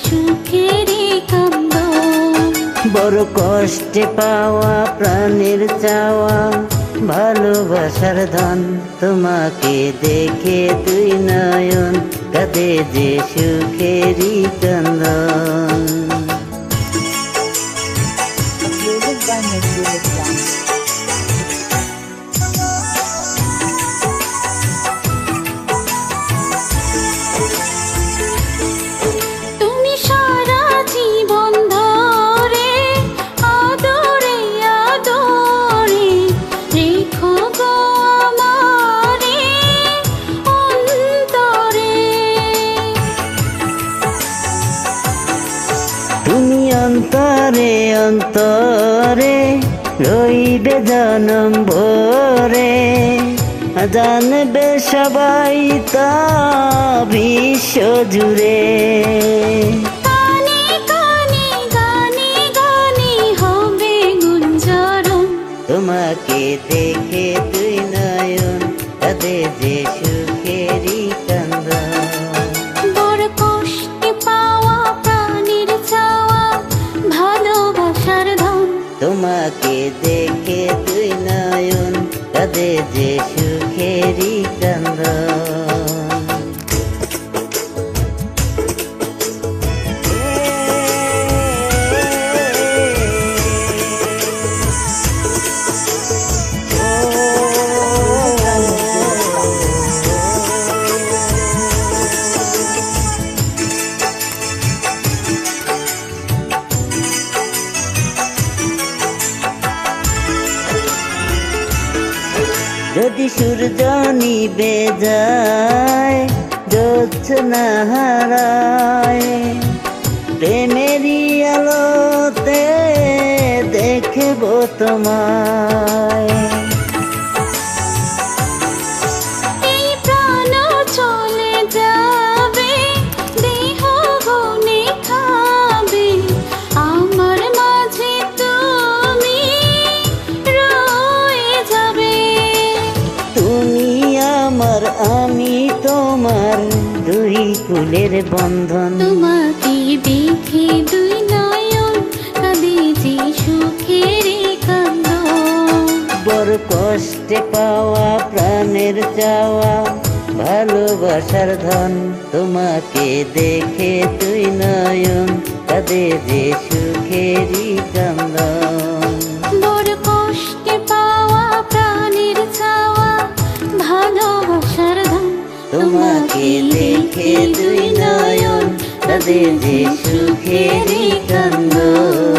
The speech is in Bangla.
সুখেরই কান্দন। বড় কষ্টে পাওয়া প্রাণের চাওয়া ভালোবাসার ধন, তোমাকে দেখে দুই নয়ন কাঁদে যে সুখেরই কান্দন। তুমি সারা জীবন ধরে আদরে আদরে রেখো গো আমারে অন্তরে। তুমি অন্তরে অন্তরে রইবে জনম ভরে, জানবে সবাই তা বিশ্ব জুড়ে। কানে কানে গানে গানে হবে গুঞ্জরণ, তোমাকে দেখে দুই নয়ন কাঁদে যে সুখেরই কান্দন। বড় কষ্টে পাওয়া প্রাণের চাওয়া ভালোবাসার ধন, তোমাকে দেখে দুই নয়ন কাঁদে যে সুখেরই কান্দন। যদি সূর্য নিবে যায় জ্যোৎস্না হারায়, প্রেমেরই আলোতে দেখব তোমায়। এই প্রাণ চলে যাবে দেহ বনে খাবে, আমার মাঝে তুমি রয়ে যাবে। তুমি আমার আমি তোমার দুই কুলের বন্ধন, তোমাকে দেখে দুই নয়ন কাঁদে যে সুখেরই কান্দন। বড় কষ্টে পাওয়া প্রাণের চাওয়া ভালোবাসার ধন, তোমাকে দেখে দুই নয়ন কাঁদে যে সুখেরই কান্দন। বড় কষ্টে পাওয়া প্রাণের চাওয়া ভালোবাসার ধন, তোমাকে দেখে দুই নয়ন কাঁদে যে সুখেরই কান্দন।